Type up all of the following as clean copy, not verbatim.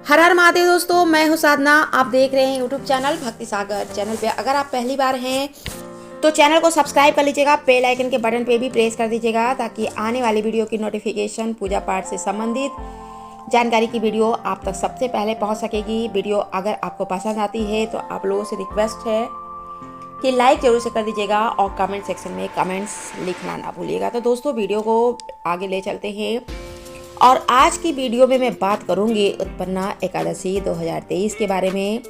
हर हर महादेव दोस्तों, मैं हूं साधना। आप देख रहे हैं यूट्यूब चैनल भक्ति सागर। चैनल पे अगर आप पहली बार हैं तो चैनल को सब्सक्राइब कर लीजिएगा, बेल आइकन के बटन पे भी प्रेस कर दीजिएगा ताकि आने वाली वीडियो की नोटिफिकेशन, पूजा पाठ से संबंधित जानकारी की वीडियो आप तक सबसे पहले पहुंच सकेगी। वीडियो अगर आपको पसंद आती है तो आप लोगों से रिक्वेस्ट है कि लाइक जरूर से कर दीजिएगा और कमेंट सेक्शन में कमेंट्स लिखना ना भूलिएगा। तो दोस्तों, वीडियो को आगे ले चलते हैं और आज की वीडियो में मैं बात करूंगी उत्पन्ना एकादशी 2023 के बारे में।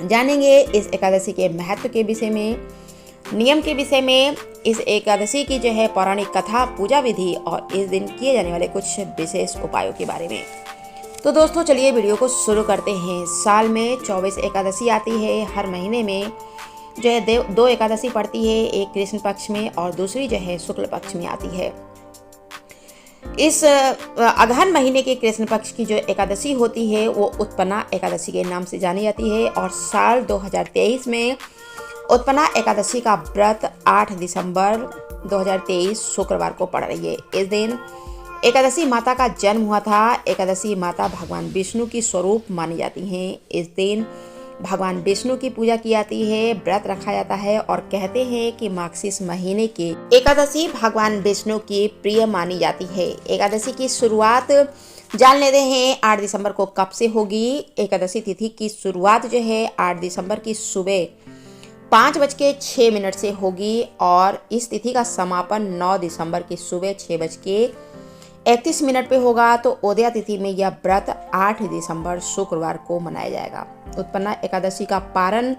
जानेंगे इस एकादशी के महत्व के विषय में, नियम के विषय में, इस एकादशी की जो है पौराणिक कथा, पूजा विधि और इस दिन किए जाने वाले कुछ विशेष उपायों के बारे में। तो दोस्तों, चलिए वीडियो को शुरू करते हैं। साल में 24 एकादशी आती है। हर महीने में जो है दो एकादशी पड़ती है, एक कृष्ण पक्ष में और दूसरी जो है शुक्ल पक्ष में आती है। इस अगहन महीने के कृष्ण पक्ष की जो एकादशी होती है वो उत्पन्ना एकादशी के नाम से जानी जाती है और साल 2023 में उत्पन्ना एकादशी का व्रत 8 दिसंबर 2023 शुक्रवार को पड़ रही है। इस दिन एकादशी माता का जन्म हुआ था। एकादशी माता भगवान विष्णु की स्वरूप मानी जाती हैं। इस दिन भगवान विष्णु की पूजा की जाती है, व्रत रखा जाता है और कहते हैं कि मार्गशीर्ष महीने की एकादशी भगवान विष्णु की प्रिय मानी जाती है। एकादशी की शुरुआत जान लेते हैं 8 दिसंबर को कब से होगी। एकादशी तिथि की शुरुआत जो है 8 दिसंबर की सुबह 5:06 से होगी और इस तिथि का समापन 9 दिसंबर की सुबह 6:31 पे होगा। तो उदया तिथि में यह व्रत 8 दिसंबर शुक्रवार को मनाया जाएगा। उत्पन्ना एकादशी का पारण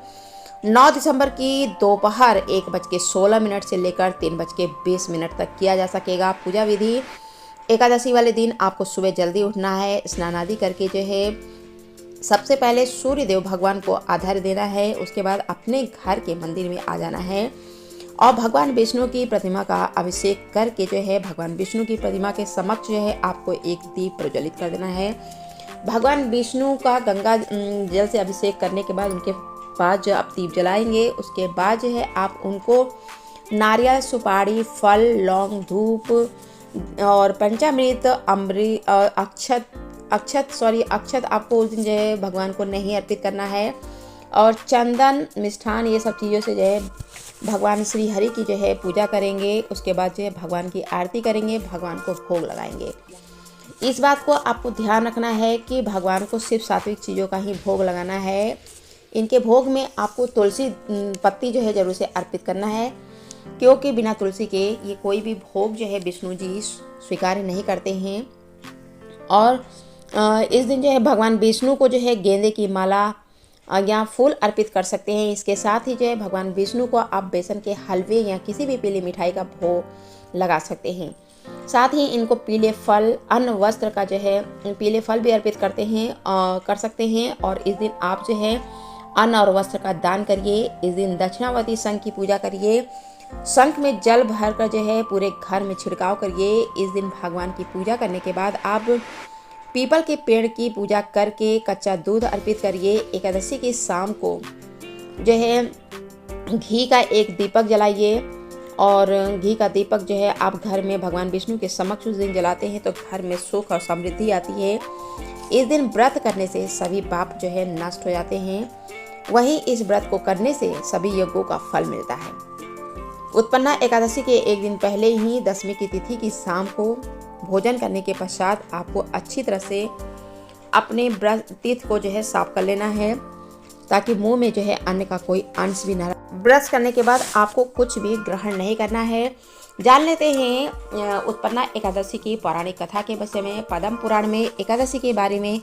9 दिसंबर की दोपहर 1:16 से लेकर 3:20 तक किया जा सकेगा। पूजा विधि, एकादशी वाले दिन आपको सुबह जल्दी उठना है, स्नान आदि करके जो है सबसे पहले सूर्य देव भगवान को आधार देना है। उसके बाद अपने घर के मंदिर में आ जाना है और भगवान विष्णु की प्रतिमा का अभिषेक करके जो है भगवान विष्णु की प्रतिमा के समक्ष जो है आपको एक दीप प्रज्वलित कर देना है। भगवान विष्णु का गंगा जल से अभिषेक करने के बाद उनके पास जो आप दीप जलाएंगे, उसके बाद जो है आप उनको नारियल, सुपारी, फल, लौंग, धूप और पंचामृत, अक्षत आपको उस दिन जो है भगवान को नहीं अर्पित करना है और चंदन, मिष्ठान, ये सब चीज़ों से जो है भगवान श्री हरि की जो है पूजा करेंगे। उसके बाद जो है भगवान की आरती करेंगे, भगवान को भोग लगाएंगे। इस बात को आपको ध्यान रखना है कि भगवान को सिर्फ सात्विक चीज़ों का ही भोग लगाना है। इनके भोग में आपको तुलसी पत्ती जो है जरूर से अर्पित करना है, क्योंकि बिना तुलसी के ये कोई भी भोग जो है विष्णु जी स्वीकार नहीं करते हैं। और इस दिन जो है भगवान विष्णु को जो है गेंदे की माला या फूल अर्पित कर सकते हैं। इसके साथ ही जो है भगवान विष्णु को आप बेसन के हलवे या किसी भी पीली मिठाई का भोग लगा सकते हैं। साथ ही इनको पीले फल, अन्न, वस्त्र का जो है पीले फल भी अर्पित कर सकते हैं और इस दिन आप जो है अन्न और वस्त्र का दान करिए। इस दिन दक्षिणावर्ती शंख की पूजा करिए। शंख में जल भरकर जो है पूरे घर में छिड़काव करिए। इस दिन भगवान की पूजा करने के बाद आप पीपल के पेड़ की पूजा करके कच्चा दूध अर्पित करिए। एकादशी की शाम को जो है घी का एक दीपक जलाइए और घी का दीपक जो है आप घर में भगवान विष्णु के समक्ष उस दिन जलाते हैं तो घर में सुख और समृद्धि आती है। इस दिन व्रत करने से सभी पाप जो है नष्ट हो जाते हैं। वहीं इस व्रत को करने से सभी यज्ञों का फल मिलता है। उत्पन्ना एकादशी के एक दिन पहले ही दशमी की तिथि की शाम को भोजन करने के पश्चात आपको अच्छी तरह से अपने तीर्थ को जो है साफ कर लेना है ताकि मुंह में जो है अन्न का कोई अंश भी न रहे। ब्रश करने के बाद आपको कुछ भी ग्रहण नहीं करना है। जान लेते हैं उत्पन्ना एकादशी की पौराणिक कथा के विषय में। पद्म पुराण में एकादशी के बारे में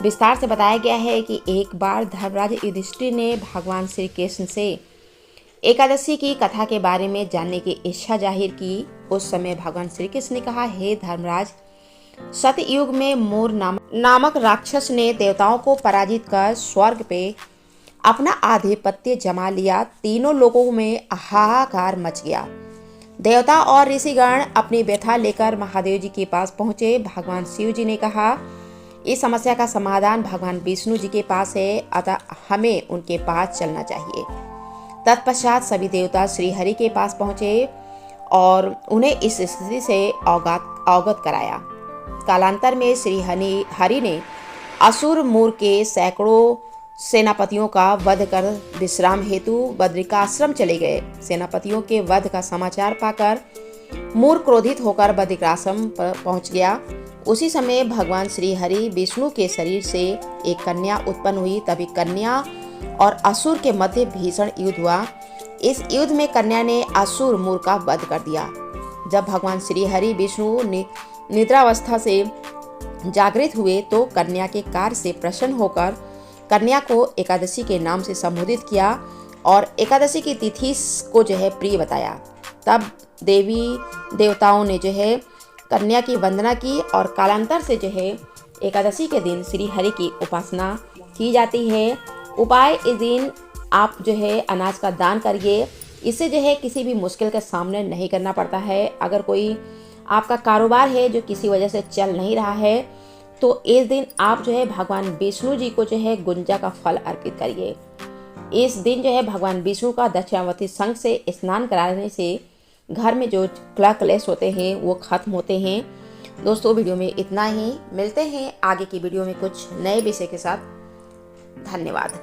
विस्तार से बताया गया है कि एक बार धर्मराज युधिष्ठिर ने भगवान श्री कृष्ण से एकादशी की कथा के बारे में जानने की इच्छा जाहिर की। उस समय भगवान श्री कृष्ण ने कहा, हे धर्मराज, सतयुग में मोर नामक राक्षस ने देवताओं को पराजित कर स्वर्ग पे अपना आधिपत्य जमा लिया। तीनों लोगों में हाहाकार मच गया। देवता और ऋषिगण अपनी व्यथा लेकर महादेव जी के पास पहुंचे। भगवान शिव जी ने कहा, इस समस्या का समाधान भगवान विष्णु जी के पास है, अतः हमें उनके पास चलना चाहिए। तत्पश्चात सभी देवता श्री हरि के पास पहुंचे और उन्हें इस स्थिति से अवगत कराया। कालांतर में श्री हरि ने असुर मूर के सैकड़ों सेनापतियों का वध कर विश्राम हेतु बद्रिकाश्रम चले गए। सेनापतियों के वध का समाचार पाकर मूर क्रोधित होकर बद्रिकाश्रम पर पहुंच गया। उसी समय भगवान श्री हरि विष्णु के शरीर से एक कन्या उत्पन्न हुई। तभी कन्या और असुर के मध्य भीषण युद्ध हुआ। इस युद्ध में कन्या ने असुर मूर का वध कर दिया। जब भगवान श्री हरि विष्णु निद्रावस्था से जागृत हुए तो कन्या के कार्य से प्रसन्न होकर कन्या को एकादशी के नाम से संबोधित किया और एकादशी की तिथि को प्रिय बताया। तब देवी देवताओं ने कन्या की वंदना की और कालांतर से एकादशी के दिन श्री हरि की उपासना की जाती है। उपाय: इस दिन आप अनाज का दान करिए। इससे किसी भी मुश्किल का सामना नहीं करना पड़ता है। अगर कोई आपका कारोबार है जो किसी वजह से चल नहीं रहा है तो इस दिन आप भगवान विष्णु जी को गुंजा का फल अर्पित करिए। इस दिन भगवान विष्णु का दक्षिणावर्ती शंख से स्नान कराने से घर में जो कलह क्लेश होते हैं वो खत्म होते हैं। दोस्तों, वीडियो में इतना ही। मिलते हैं आगे की वीडियो में कुछ नए विषय के साथ। धन्यवाद।